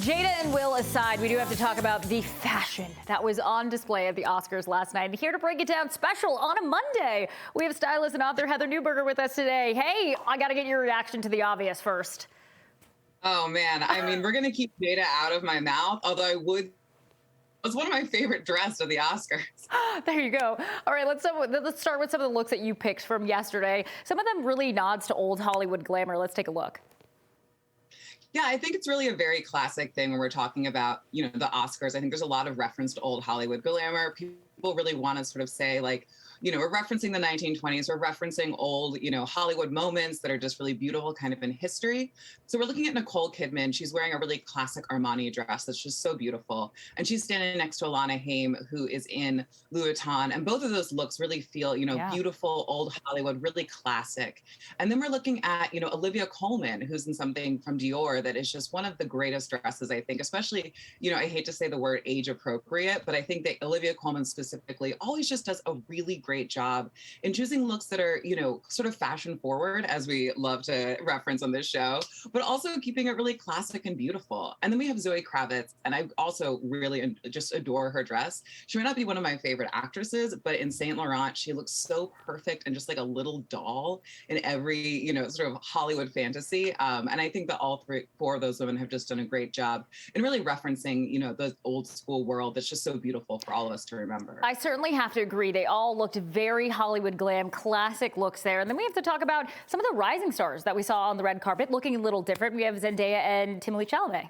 Jada and Will aside, we do have to talk about the fashion that was on display at the Oscars last night. And here to break it down special on a Monday, we have stylist and author Heather Newberger with us today. Hey, I got to get your reaction to the obvious first. Oh, man. I mean, we're going to keep Jada out of my mouth, although it was one of my favorite dressed of the Oscars. There you go. All right, let's start with some of the looks that you picked from yesterday. Some of them really nods to old Hollywood glamour. Let's take a look. Yeah, I think it's really a very classic thing when we're talking about, the Oscars. I think there's a lot of reference to old Hollywood glamour. People really want to sort of say, like, we're referencing the 1920s, we're referencing old, Hollywood moments that are just really beautiful kind of in history. So we're looking at Nicole Kidman. She's wearing a really classic Armani dress that's just so beautiful. And she's standing next to Alana Haim, who is in Louis Vuitton. And both of those looks really feel, beautiful, old Hollywood, really classic. And then we're looking at, Olivia Colman, who's in something from Dior that is just one of the greatest dresses, I think, especially, I hate to say the word age appropriate, but I think that Olivia Colman specifically always just does a really great job in choosing looks that are, sort of fashion forward, as we love to reference on this show, but also keeping it really classic and beautiful. And then we have Zoe Kravitz, and I also really just adore her dress. She might not be one of my favorite actresses, but in Saint Laurent, she looks so perfect and just like a little doll in every, sort of Hollywood fantasy. And I think that all four of those women have just done a great job in really referencing, the old school world that's just so beautiful for all of us to remember. I certainly have to agree. They all looked very Hollywood glam, classic looks there. And then we have to talk about some of the rising stars that we saw on the red carpet looking a little different. We have Zendaya and Timothée Chalamet.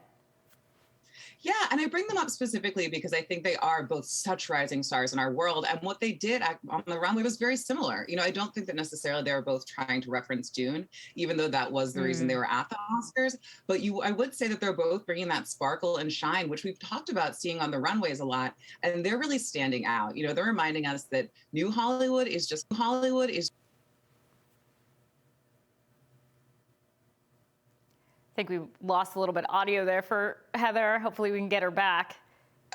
Yeah, and I bring them up specifically because I think they are both such rising stars in our world. And what they did on the runway was very similar. I don't think that necessarily they were both trying to reference Dune, even though that was the reason they were at the Oscars. But I would say that they're both bringing that sparkle and shine, which we've talked about seeing on the runways a lot. And they're really standing out. They're reminding us that new Hollywood is just Hollywood is. I think we lost a little bit of audio there for Heather. Hopefully we can get her back.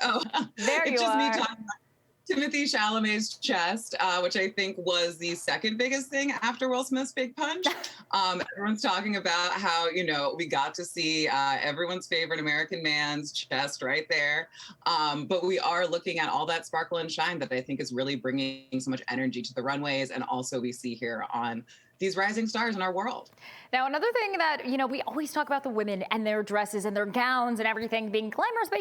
Oh, there you it's just are. Me talking about Timothée Chalamet's chest, which I think was the second biggest thing after Will Smith's big punch. Everyone's talking about how, we got to see everyone's favorite American man's chest right there. But we are looking at all that sparkle and shine that I think is really bringing so much energy to the runways. And also we see here on these rising stars in our world. Now, another thing that, we always talk about the women and their dresses and their gowns and everything being glamorous, but,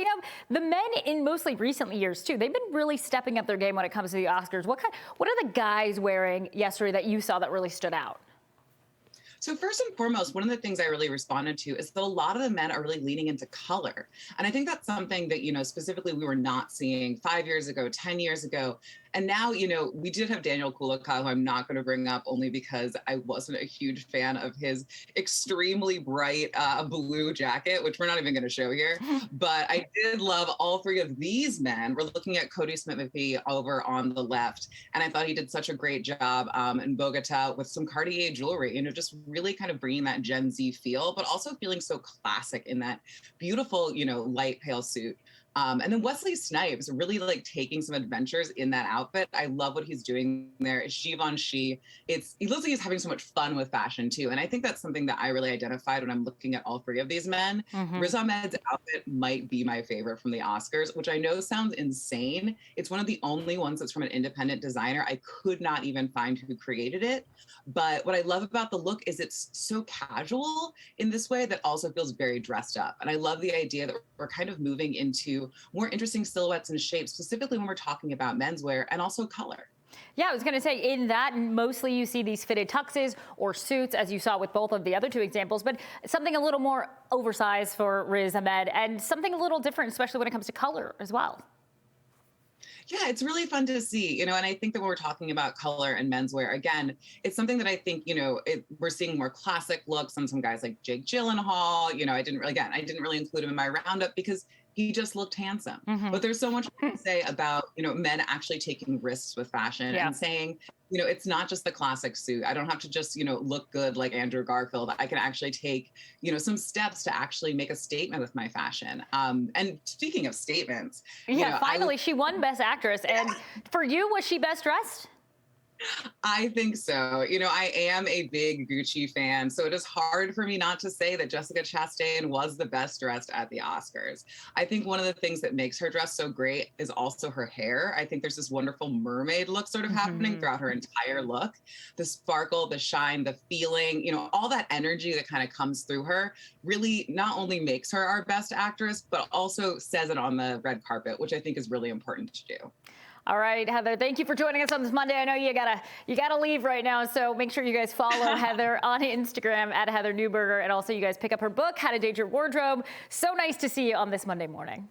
the men in mostly recent years, too, they've been really stepping up their game when it comes to the Oscars. What are the guys wearing yesterday that you saw that really stood out? So first and foremost, one of the things I really responded to is that a lot of the men are really leaning into color. And I think that's something that, specifically we were not seeing 5 years ago, 10 years ago. And now, we did have Daniel Kaluuya, who I'm not going to bring up only because I wasn't a huge fan of his extremely bright blue jacket, which we're not even going to show here. But I did love all three of these men. We're looking at Cody Smith-McPhee over on the left. And I thought he did such a great job in Bogota with some Cartier jewelry, just really kind of bringing that Gen Z feel, but also feeling so classic in that beautiful, light pale suit. And then Wesley Snipes really like taking some adventures in that outfit. I love what he's doing there. It's Givenchy. He looks like he's having so much fun with fashion too. And I think that's something that I really identified when I'm looking at all three of these men. Riz Ahmed's outfit might be my favorite from the Oscars, which I know sounds insane. It's one of the only ones that's from an independent designer. I could not even find who created it. But what I love about the look is it's so casual in this way that also feels very dressed up. And I love the idea that we're kind of moving into more interesting silhouettes and shapes, specifically when we're talking about menswear and also color. Yeah, I was going to say in that mostly you see these fitted tuxes or suits, as you saw with both of the other two examples, but something a little more oversized for Riz Ahmed and something a little different, especially when it comes to color as well. Yeah, it's really fun to see, and I think that when we're talking about color and menswear, again, it's something that I think, we're seeing more classic looks on some guys like Jake Gyllenhaal. I didn't really include him in my roundup because he just looked handsome. But there's so much to say about, men actually taking risks with fashion and saying, it's not just the classic suit. I don't have to just, look good like Andrew Garfield. I can actually take, some steps to actually make a statement with my fashion. And speaking of statements. Yeah, finally, she won Best Actress. And for you, was she best dressed? I think so. You know, I am a big Gucci fan, so it is hard for me not to say that Jessica Chastain was the best dressed at the Oscars. I think one of the things that makes her dress so great is also her hair. I think there's this wonderful mermaid look sort of happening Mhm. throughout her entire look. The sparkle, the shine, the feeling, you know, all that energy that kind of comes through her really not only makes her our best actress, but also says it on the red carpet, which I think is really important to do. All right, Heather, thank you for joining us on this Monday. I know you gotta leave right now, so make sure you guys follow Heather on Instagram at Heather Newberger, and also you guys pick up her book, How to Date Your Wardrobe. So nice to see you on this Monday morning.